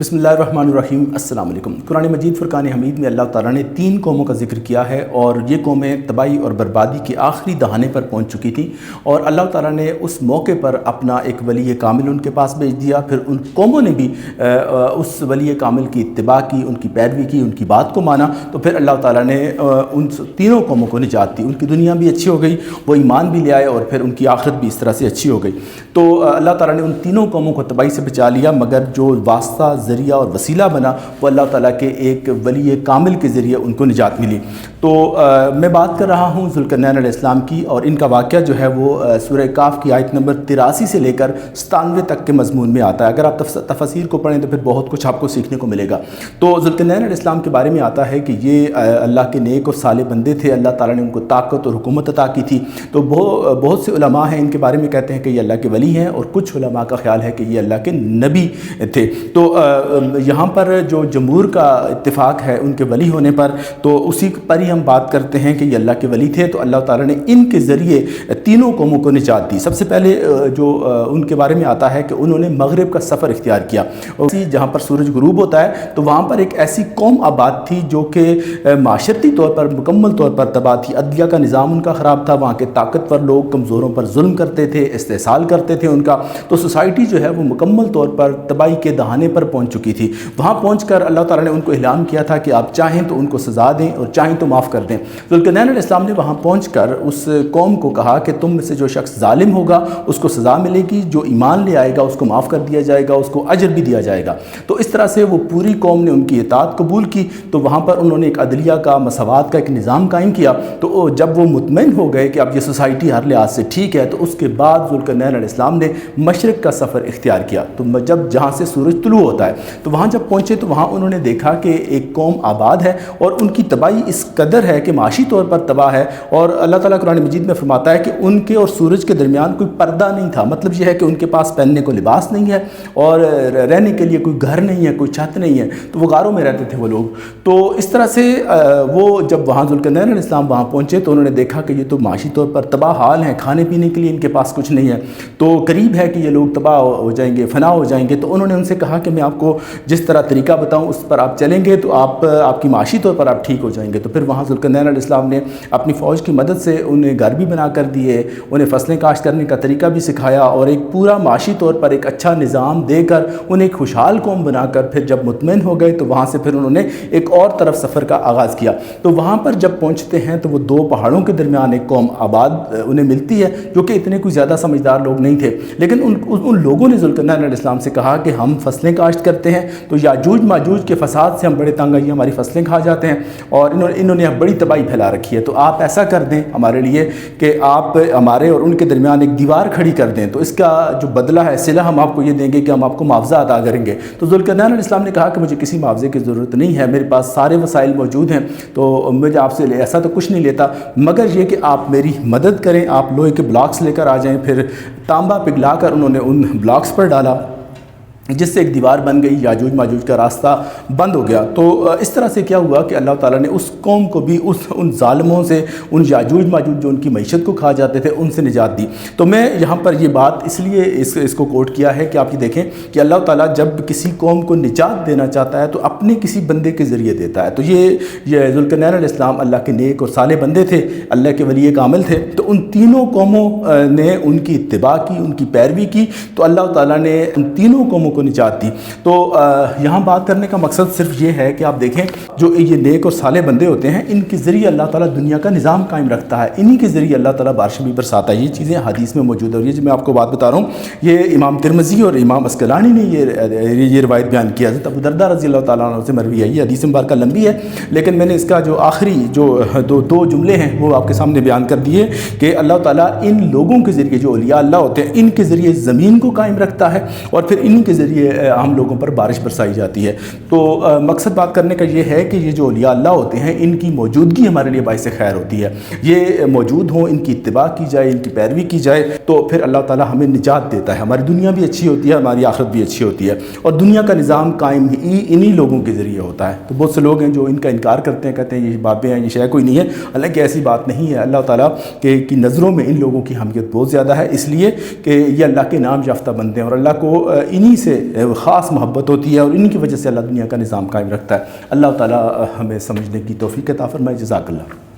बिस्मिल्लाहिर्रहमानिर्रहीम। अस्सलाम वालेकुम। कुरान मजीद फुरकान हमीद में अल्लाह ताला ने 3 कौमों का जिक्र किया है और ये कौमें तबाही और बर्बादी के आखिरी दहाने पर पहुंच चुकी थी और अल्लाह ताला ने उस मौके पर अपना एक वली कामिल उनके पास भेज दिया। फिर उन कौमों ने भी उस वली कामिल की इत्तिबा की, उनकी पैरवी की, उनकी बात को माना। तो फिर अल्लाह ताला ने उन तीनों कौमों को निजात दी। उनकी दुनिया भी अच्छी हो गई, वो ईमान भी ले आए और फिर उनकी आखिरत भी इस तरह से अच्छी हो गई। तो अल्लाह ताला ने उन तीनों कौमों को तबाही से बचा लिया, मगर जो वास्ता, ज़रिया और वसीला बना वो अल्लाह ताला के एक वली कामिल के ज़रिए उनको निजात मिली। तो मैं बात कर रहा हूँ ज़ुल्करनैन अलैहिस्सलाम की, और इनका वाक़या जो है वो सूरह काफ की आयत नंबर 83 से लेकर 97 तक के मज़मून में आता है। अगर आप तफसीर को पढ़ें तो फिर बहुत कुछ आपको सीखने को मिलेगा। तो ज़ुल्करनैन अलैहिस्सलाम के बारे में आता है कि ये अल्लाह के नेक और साले बंदे थे। अल्लाह ताला ने उनको ताकत और हुकूमत अता की थी। तो बहुत से उलमा हैं इनके बारे में कहते हैं कि ये अल्लाह के वली हैं, और कुछ उलमा का ख्याल है कि ये अल्लाह के नबी थे। तो यहाँ पर जो जमहूर का इत्तिफाक है उनके वली होने पर, तो उसी पर ही हम बात करते हैं कि ये अल्लाह के वली थे। तो अल्लाह ताला ने इनके ज़रिए तीनों कौमों को निजात दी। सबसे पहले जो उनके बारे में आता है कि उन्होंने मगरिब का सफ़र इख्तियार किया, और जहाँ पर सूरज गुरूब होता है तो वहाँ पर एक ऐसी कौम आबाद थी जो कि माशरती तौर पर मुकम्मल तौर पर तबाह थी। अदलिया का निज़ाम उनका ख़राब था, वहाँ के ताकतवर लोग कमज़ोरों पर जुल्म करते थे, इस्तेहसाल करते थे उनका। तो सोसाइटी जो है वो मुकम्मल तौर पर तबाही के दहाने पर पहुँच चुकी थी। वहाँ पहुँचकर अल्लाह ताला ने उनको इल्हाम किया था कि आप चाहें तो उनको सज़ा दें और चाहें तो माफ़ कर दें। ज़ुल्करनैन अलैहिस्सलाम ने वहाँ पहुँचकर उस कौम को कहा कि तुम में से जो शख्स ज़ालिम होगा उसको सज़ा मिलेगी, जो ईमान ले आएगा उसको माफ़ कर दिया जाएगा, उसको अजर भी दिया जाएगा। तो इस तरह से वो पूरी कौम ने उनकी इताअत कबूल की। तो वहाँ पर उन्होंने एक अदलिया का, मसवात का एक निज़ाम कायम किया। तो जब वो मुतमईन हो गए कि अब ये सोसाइटी हर लिहाज से ठीक है, तो उसके बाद ज़ुल्करनैन अलैहिस्सलाम ने मशरिक़ का सफ़र इख्तियार किया। तो जब जहाँ से सूरज तुलू होता है तो वहाँ जब पहुँचे तो वहाँ उन्होंने देखा कि एक कौम आबाद है और उनकी तबाही इस कदर है कि माशी तौर पर तबाह है। और अल्लाह ताला कुरान मजीद में फरमाता है कि उनके और सूरज के दरमियान कोई पर्दा नहीं था। मतलब यह है कि उनके पास पहनने को लिबास नहीं है और रहने के लिए कोई घर नहीं है, कोई छत नहीं है। तो वो गारों में रहते थे वो लोग। तो इस तरह से वो जब वहाँ ज़ुल्करनैन अलैहिस्सलाम वहाँ पहुँचे तो उन्होंने देखा कि ये तो माशी तौर पर तबाह हाल हैं, खाने पीने के लिए इनके पास कुछ नहीं है। तो करीब है कि ये लोग तबाह हो जाएंगे, फना हो जाएंगे। तो उन्होंने उनसे कहा कि मैं आपको जिस तरह तरीका बताऊँ उस पर आप चलेंगे तो आपकी माशी तौर पर आप ठीक हो जाएंगे। तो फिर वहाँ ज़ुल्करनैन अलैहिस्सलाम ने अपनी फ़ौज की मदद से उन्हें घर भी बना कर दिए, उन्हें फसलें काश्त करने का तरीका भी सिखाया और एक पूरा माशी तौर पर एक अच्छा निज़ाम देकर उन्हें एक खुशहाल कौम बनाकर फिर जब मुतमईन हो गए तो वहाँ से फिर उन्होंने एक और तरफ सफ़र का आगाज़ किया। तो वहाँ पर जब पहुँचते हैं तो वो 2 पहाड़ों के दरमियान एक कौम आबाद उन्हें मिलती है जो कि इतने कोई ज़्यादा समझदार लोग नहीं थे। लेकिन उन लोगों ने ज़ुल्करनैन अलैहिस्सलाम से कहा कि हम फसलें काश्त करते हैं तो याजूज माजूज के फसाद से हम बड़े तंग आए, हमारी फसलें खा जाते हैं और इन्होंने बड़ी तबाही फैला रखी है। तो आप ऐसा कर दें हमारे लिए कि आप हमारे और उनके दरमियान एक दीवार खड़ी कर दें, तो इसका जो बदला है, सिला हम आपको ये देंगे कि हम आपको मुआवजा अदा करेंगे। तो ज़ुल्करनैन अलैहिस्सलाम ने कहा कि मुझे किसी मुआवजे की ज़रूरत नहीं है, मेरे पास सारे वसाइल मौजूद हैं, तो मुझे आपसे ऐसा तो कुछ नहीं लेता, मगर ये कि आप मेरी मदद करें, आप लोहे के ब्लॉक्स लेकर आ जाएँ। फिर तांबा पिघला कर उन्होंने उन ब्लॉक्स पर डाला जिससे एक दीवार बन गई, याजूज माजूज का रास्ता बंद हो गया। तो इस तरह से क्या हुआ कि अल्लाह ताला ने उस कौम को भी उन ज़ालिमों से, उन याजूज माजूज जो उनकी मईशत को खा जाते थे, उनसे निजात दी। तो मैं यहाँ पर ये बात इसलिए इसको कोट किया है कि आप ये देखें कि अल्लाह ताला जब किसी कौम को निजात देना चाहता है तो अपने किसी बंदे के ज़रिए देता है। तो ये ज़ुल्करनैन अलैहिस्सलाम अल्लाह के नेक और साले बंदे थे, अल्लाह के वली कामिल थे। तो उन तीनों कौमों ने उनकी इत्तिबा की, उनकी पैरवी की, तो अल्लाह ताला ने उन तीनों कौमों को निजात दी। तो यहाँ बात करने का मकसद सिर्फ ये है कि आप देखें जो ये नेक और साले बंदे होते हैं इनके ज़रिए अल्लाह ताला दुनिया का निज़ाम कायम रखता है, इन्हीं के ज़रिए अल्लाह ताला बारिश भी बरसाता है। ये चीज़ें हदीस में मौजूद है और ये जो मैं आपको बात बता रहा हूँ ये इमाम तिरमिज़ी और इमाम अस्कलानी ने ये रवायत बयान किया। हज़रत अबू दरदा रज़ी अल्लाह ताला अन्हु से मरवी है। ये हदीस मुबारक लंबी है लेकिन मैंने इसका जो आखिरी जो दो जुमले हैं वो आपके सामने बयान कर दिए कि अल्लाह ताला इन लोगों के ज़रिए, जो औलिया अल्लाह होते हैं, इनके ज़रिए ज़मीन को कायम रखता है और फिर इन्हीं के ज़रिए हम लोगों पर बारिश बरसाई जाती है। तो मकसद बात करने का ये है कि ये जो औलिया अल्लाह होते हैं इनकी मौजूदगी हमारे लिए बाइस खैर होती है। ये मौजूद हों, इनकी इत्तिबा की जाए, इनकी पैरवी की जाए तो फिर अल्लाह ताला हमें निजात देता है, हमारी दुनिया भी अच्छी होती है, हमारी आखिरत भी अच्छी होती है और दुनिया का निज़ाम कायम ही इन्हीं लोगों के ज़रिए होता है। तो बहुत से लोग हैं जो इनका इनकार करते हैं, कहते हैं ये बाबे हैं, ये शय कोई नहीं है। हालांकि ऐसी बात नहीं है। अल्लाह ताला की नज़रों में इन लोगों की अहमियत बहुत ज़्यादा है, इसलिए कि ये अल्लाह के नाम याफ्ता बनते हैं और अल्लाह को इन्हीं से سے خاص محبت ہوتی ہے اور ان کی وجہ سے اللہ دنیا کا نظام قائم رکھتا ہے۔ اللہ تعالیٰ ہمیں سمجھنے کی توفیق عطا فرمائے۔ جزاک اللہ۔